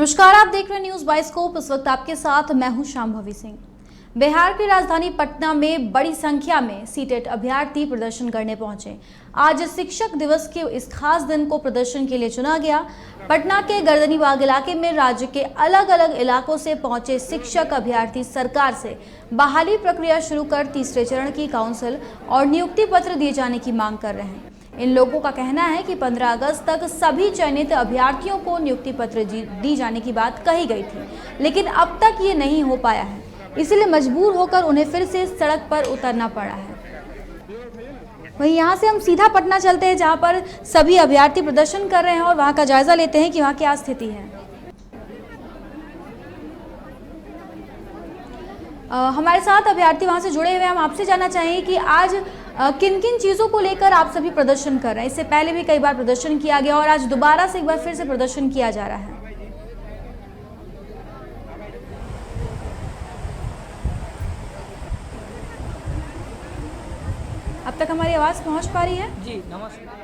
नमस्कार, आप देख रहे हैं न्यूज बाइस्कोप। इस वक्त आपके साथ मैं हूं शांभवी सिंह। बिहार की राजधानी पटना में बड़ी संख्या में सीटेट अभ्यर्थी प्रदर्शन करने पहुंचे। आज शिक्षक दिवस के इस खास दिन को प्रदर्शन के लिए चुना गया। पटना के गर्दनीबाग इलाके में राज्य के अलग अलग इलाकों से पहुंचे शिक्षक अभ्यर्थी सरकार से बहाली प्रक्रिया शुरू कर तीसरे चरण की काउंसिल और नियुक्ति पत्र दिए जाने की मांग कर रहे हैं। इन लोगों का कहना है कि 15 अगस्त तक सभी चयनित अभ्यर्थियों को नियुक्ति पत्र दी जाने की बात कही गई थी, लेकिन अब तक ये नहीं हो पाया है, इसलिए मजबूर होकर उन्हें फिर से सड़क पर उतरना पड़ा है। वहीं यहाँ से हम सीधा पटना चलते हैं, जहाँ पर सभी अभ्यर्थी प्रदर्शन कर रहे हैं और वहाँ का जायजा लेते हैं कि वहाँ क्या स्थिति है। हमारे साथ अभ्यर्थी वहाँ से जुड़े हुए हैं। हम आपसे जानना चाहेंगे कि आज किन किन चीज़ों को लेकर आप सभी प्रदर्शन कर रहे हैं। इससे पहले भी कई बार प्रदर्शन किया गया और आज दोबारा से एक बार फिर से प्रदर्शन किया जा रहा है। अब तक हमारी आवाज़ पहुंच पा रही है? जी नमस्कार।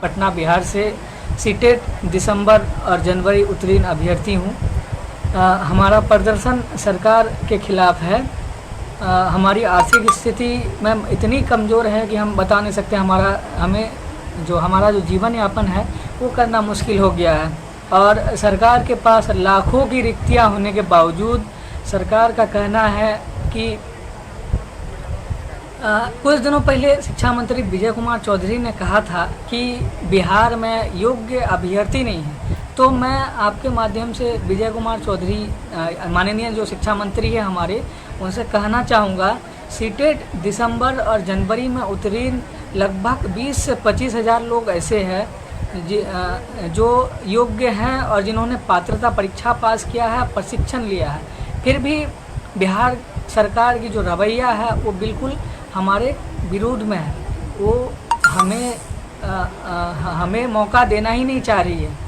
पटना बिहार से सीटेट दिसंबर और जनवरी उत्तीर्ण अभ्यर्थी हूँ। हमारा प्रदर्शन सरकार के खिलाफ है। हमारी आर्थिक स्थिति मैम इतनी कमज़ोर है कि हम बता नहीं सकते। हमारा जो जीवन यापन है वो करना मुश्किल हो गया है और सरकार के पास लाखों की रिक्तियाँ होने के बावजूद सरकार का कहना है कि कुछ दिनों पहले शिक्षा मंत्री विजय कुमार चौधरी ने कहा था कि बिहार में योग्य अभ्यर्थी नहीं है। तो मैं आपके माध्यम से विजय कुमार चौधरी माननीय जो शिक्षा मंत्री है हमारे, उनसे कहना चाहूँगा, सीटेट दिसंबर और जनवरी में उत्तीर्ण लगभग 20 से 25 हज़ार लोग ऐसे हैं जो योग्य हैं और जिन्होंने पात्रता परीक्षा पास किया है, प्रशिक्षण लिया है। फिर भी बिहार सरकार की जो रवैया है वो बिल्कुल हमारे विरोध में है। वो हमें मौका देना ही नहीं चाह रही है।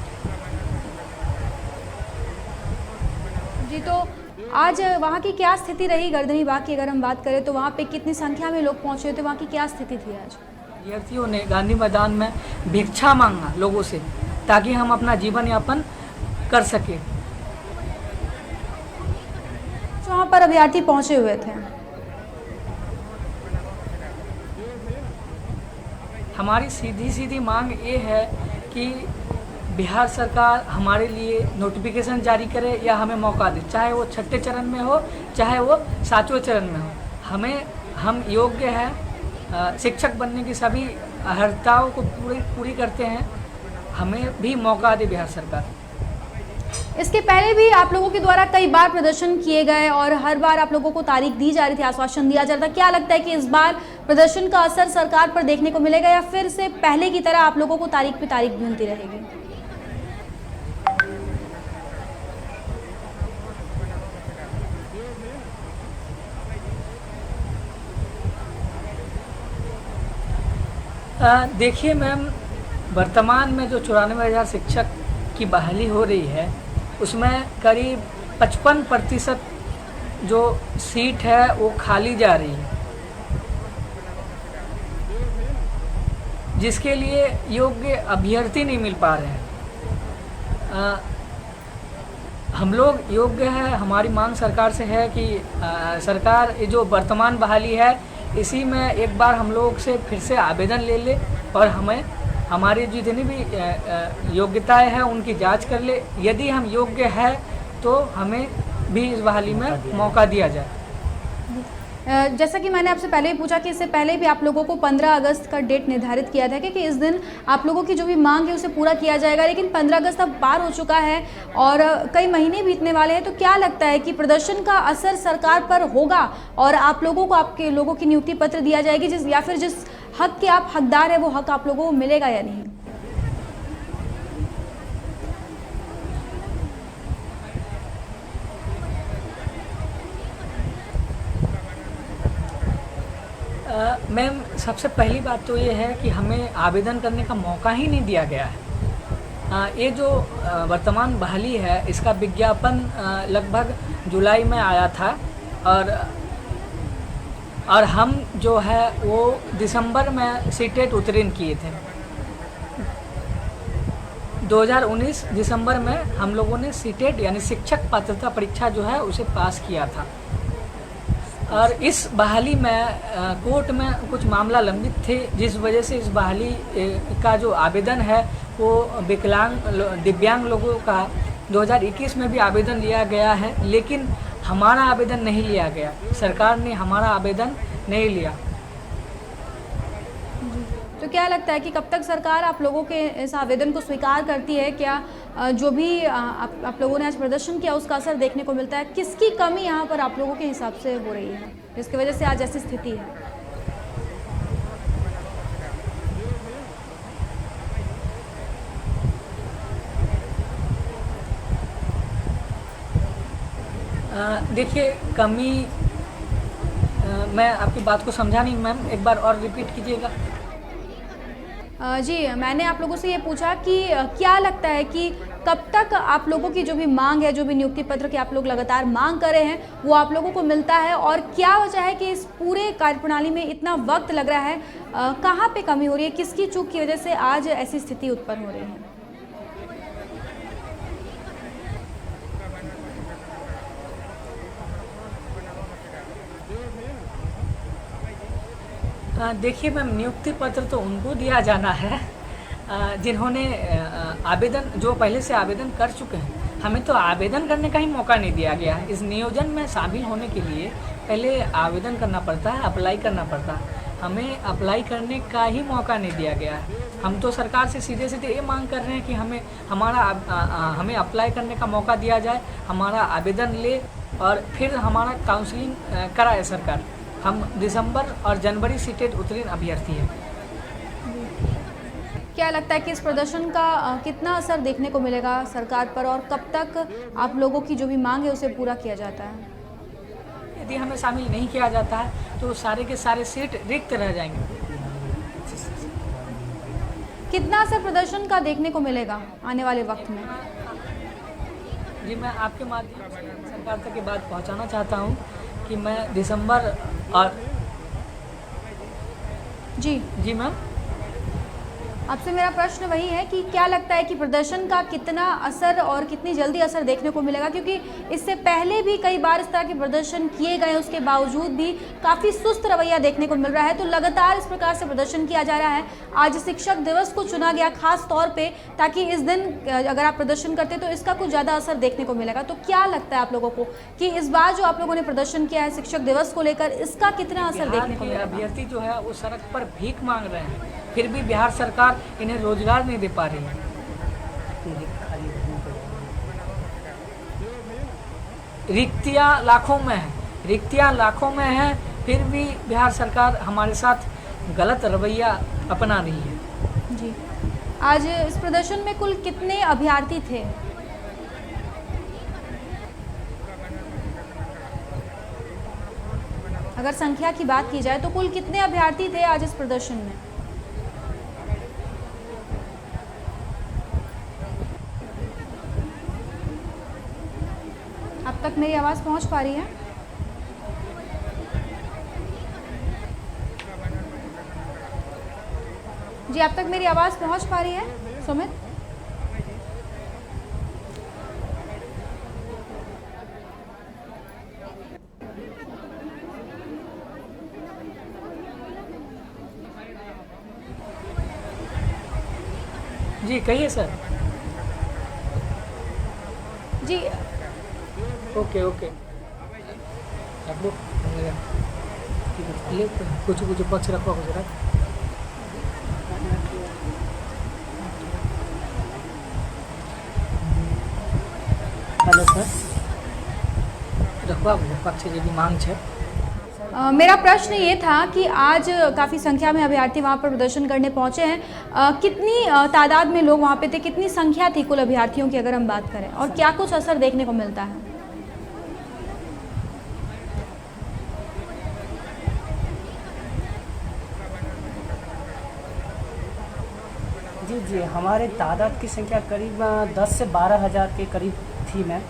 जी, तो आज वहाँ की क्या स्थिति रही? गर्दनीबाग की अगर हम बात करें तो वहाँ पे कितनी संख्या में लोग पहुँचे थे? वहाँ की क्या स्थिति थी आज? अभ्यर्थियों ने गांधी मैदान में भिक्षा मांगा लोगों से ताकि हम अपना जीवन यापन कर सके। वहाँ पर अभ्यर्थी पहुँचे हुए थे। हमारी सीधी सीधी मांग ये है कि बिहार सरकार हमारे लिए नोटिफिकेशन जारी करे या हमें मौका दे, चाहे वो छठे चरण में हो चाहे वो 7वें चरण में हो। हम योग्य हैं, शिक्षक बनने की सभी अर्हताओं को पूरी करते हैं। हमें भी मौका दे बिहार सरकार। इसके पहले भी आप लोगों के द्वारा कई बार प्रदर्शन किए गए और हर बार आप लोगों को तारीख दी जा रही थी, आश्वासन दिया जा रहा था। क्या लगता है कि इस बार प्रदर्शन का असर सरकार पर देखने को मिलेगा या फिर से पहले की तरह आप लोगों को तारीख पे तारीख मिलती रहेगी? देखिए मैम, वर्तमान में जो 94,000 शिक्षक की बहाली हो रही है उसमें करीब 55% जो सीट है वो खाली जा रही है, जिसके लिए योग्य अभ्यर्थी नहीं मिल पा रहे हैं। हम लोग योग्य है। हमारी मांग सरकार से है कि सरकार ये जो वर्तमान बहाली है इसी में एक बार हम लोग से फिर से आवेदन ले ले और हमें हमारी जितनी भी योग्यताएं हैं उनकी जांच कर ले। यदि हम योग्य है तो हमें भी इस बहाली में मौका दिया जाए। जैसा कि मैंने आपसे पहले भी पूछा कि इससे पहले भी आप लोगों को 15 अगस्त का डेट निर्धारित किया था कि इस दिन आप लोगों की जो भी मांग है उसे पूरा किया जाएगा, लेकिन 15 अगस्त अब पार हो चुका है और कई महीने बीतने वाले हैं। तो क्या लगता है कि प्रदर्शन का असर सरकार पर होगा और आप लोगों को आपके लोगों की नियुक्ति पत्र दिया जाएगी जिस हक के आप हकदार है वो हक आप लोगों को मिलेगा या नहीं? मैम, सबसे पहली बात तो ये है कि हमें आवेदन करने का मौका ही नहीं दिया गया है। ये जो वर्तमान बहाली है इसका विज्ञापन लगभग जुलाई में आया था और हम जो है वो दिसंबर में सीटेट उत्तीर्ण किए थे। 2019 दिसंबर में हम लोगों ने सीटेट यानी शिक्षक पात्रता परीक्षा जो है उसे पास किया था। और इस बहाली में कोर्ट में कुछ मामला लंबित थे, जिस वजह से इस बहाली का जो आवेदन है वो दिव्यांग लोगों का 2021 में भी आवेदन लिया गया है, लेकिन हमारा आवेदन नहीं लिया गया। सरकार ने हमारा आवेदन नहीं लिया। तो क्या लगता है कि कब तक सरकार आप लोगों के इस आवेदन को स्वीकार करती है? क्या जो भी आप लोगों ने आज प्रदर्शन किया उसका असर देखने को मिलता है? किसकी कमी यहाँ पर आप लोगों के हिसाब से हो रही है जिसकी वजह से आज ऐसी स्थिति है? देखिए, कमी मैं आपकी बात को समझा नहीं मैम, एक बार और रिपीट कीजिएगा। जी, मैंने आप लोगों से ये पूछा कि क्या लगता है कि कब तक आप लोगों की जो भी मांग है, जो भी नियुक्ति पत्र की आप लोग लगातार मांग कर रहे हैं, वो आप लोगों को मिलता है? और क्या वजह है कि इस पूरे कार्यप्रणाली में इतना वक्त लग रहा है? कहाँ पे कमी हो रही है? किसकी चूक की वजह से आज ऐसी स्थिति उत्पन्न हो रही है? देखिए मैम, नियुक्ति पत्र तो उनको दिया जाना है जिन्होंने आवेदन, जो पहले से आवेदन कर चुके हैं। हमें तो आवेदन करने का ही मौका नहीं दिया गया है। इस नियोजन में शामिल होने के लिए पहले आवेदन करना पड़ता है, अप्लाई करना पड़ता है। हमें अप्लाई करने का ही मौका नहीं दिया गया है। हम तो सरकार से सीधे सीधे ये मांग कर रहे हैं कि हमें अप्लाई करने का मौका दिया जाए, हमारा आवेदन ले और फिर हमारा काउंसलिंग कराए सरकार। हम दिसंबर और जनवरी सीटेट उत्तीर्ण अभ्यर्थी हैं। क्या लगता है कि इस प्रदर्शन का कितना असर देखने को मिलेगा सरकार पर, और कब तक आप लोगों की जो भी मांग है उसे पूरा किया जाता है? यदि हमें शामिल नहीं किया जाता है तो सारे के सारे सीट रिक्त रह जाएंगे। कितना असर प्रदर्शन का देखने को मिलेगा आने वाले वक्त में? जी, मैं आपके माध्यम से सरकार तक ये बात पहुंचाना चाहता हूं कि मैं दिसंबर और जी मैम, आपसे मेरा प्रश्न वही है कि क्या लगता है कि प्रदर्शन का कितना असर और कितनी जल्दी असर देखने को मिलेगा? क्योंकि इससे पहले भी कई बार इस तरह के प्रदर्शन किए गए, उसके बावजूद भी काफ़ी सुस्त रवैया देखने को मिल रहा है। तो लगातार इस प्रकार से प्रदर्शन किया जा रहा है। आज शिक्षक दिवस को चुना गया खास तौर पे, ताकि इस दिन अगर आप प्रदर्शन करते तो इसका कुछ ज़्यादा असर देखने को मिलेगा। तो क्या लगता है आप लोगों को कि इस बार जो आप लोगों ने प्रदर्शन किया है शिक्षक दिवस को लेकर, इसका कितना असर देखने को मिलेगा? अभ्यर्थी जो है वो सड़क पर भीख मांग रहे हैं, फिर भी बिहार सरकार इन्हें रोजगार नहीं दे पा रही है। रिक्तियां लाखों में हैं, फिर भी बिहार सरकार हमारे साथ गलत रवैया अपना रही है। जी, आज इस प्रदर्शन में कुल कितने अभ्यर्थी थे? अगर संख्या की बात की जाए तो कुल कितने अभ्यर्थी थे आज इस प्रदर्शन में? अब तक मेरी आवाज़ पहुंच पा रही है? जी, अब तक मेरी आवाज़ पहुंच पा रही है सुमित? जी कहिए सर। जी, ओके आप लोग कुछ पक्ष रखो जरा। हेलो सर, रखवा पक्ष यदि मांग है। मेरा प्रश्न ये था कि आज काफ़ी संख्या में अभ्यर्थी वहाँ पर प्रदर्शन करने पहुँचे हैं। कितनी तादाद में लोग वहाँ पे थे? कितनी संख्या थी कुल अभ्यर्थियों की अगर हम बात करें, और क्या कुछ असर देखने को मिलता है? जी, हमारे तादाद की संख्या करीब 10 से 12 हज़ार के करीब थी मैम।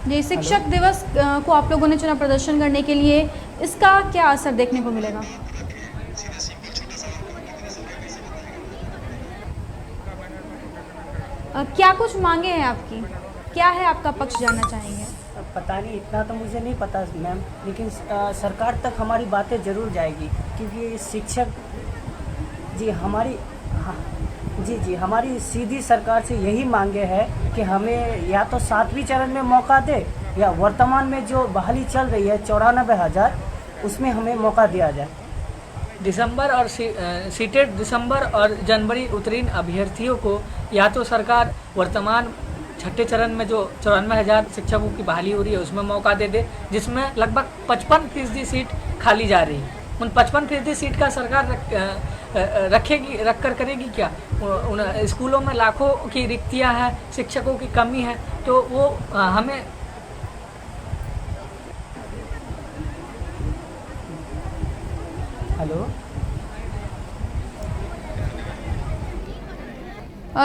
जी, शिक्षक दिवस को आप लोगों ने चुना प्रदर्शन करने के लिए, इसका क्या असर देखने को मिलेगा? क्या कुछ मांगे हैं आपकी, क्या है आपका पक्ष जानना चाहेंगे? पता नहीं, इतना तो मुझे नहीं पता मैम, लेकिन सरकार तक हमारी बातें ज़रूर जाएगी, क्योंकि शिक्षक जी हमारी, हाँ जी हमारी सीधी सरकार से यही मांगे है कि हमें या तो 7वीं चरण में मौका दे, या वर्तमान में जो बहाली चल रही है 94,000, उसमें हमें मौका दिया जाए। दिसंबर और सीटेट दिसंबर और जनवरी उत्तीर्ण अभ्यर्थियों को या तो सरकार वर्तमान छठे चरण में जो 94,000 शिक्षकों की बहाली हो रही है उसमें मौका दे, जिसमें लगभग 55% सीट खाली जा रही है। उन 55% सीट का सरकार रख कर करेगी क्या? उन स्कूलों में लाखों की रिक्तियां हैं, शिक्षकों की कमी है, तो वो हमें हेलो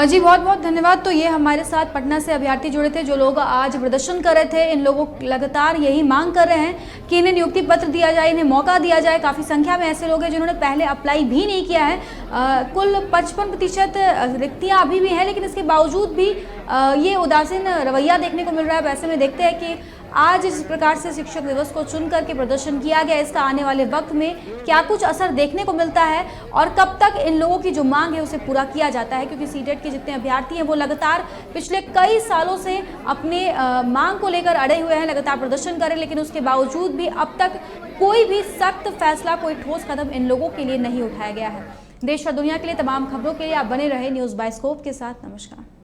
जी बहुत बहुत धन्यवाद। तो ये हमारे साथ पटना से अभ्यर्थी जुड़े थे, जो लोग आज प्रदर्शन कर रहे थे। इन लोगों लगातार यही मांग कर रहे हैं कि इन्हें नियुक्ति पत्र दिया जाए, इन्हें मौका दिया जाए। काफ़ी संख्या में ऐसे लोग हैं जिन्होंने पहले अप्लाई भी नहीं किया है। कुल 55% रिक्तियाँ अभी भी हैं, लेकिन इसके बावजूद भी ये उदासीन रवैया देखने को मिल रहा है। वैसे में देखते हैं कि आज इस प्रकार से शिक्षक दिवस को चुन करके प्रदर्शन किया गया, इसका आने वाले वक्त में क्या कुछ असर देखने को मिलता है और कब तक इन लोगों की जो मांग है उसे पूरा किया जाता है। क्योंकि सीटेट के जितने अभ्यर्थी हैं वो लगातार पिछले कई सालों से अपने मांग को लेकर अड़े हुए हैं, लगातार प्रदर्शन करें, लेकिन उसके बावजूद भी अब तक कोई भी सख्त फैसला, कोई ठोस कदम इन लोगों के लिए नहीं उठाया गया है। देश और दुनिया के लिए तमाम खबरों के लिए आप बने रहे न्यूज़ बाइस्कोप के साथ। नमस्कार।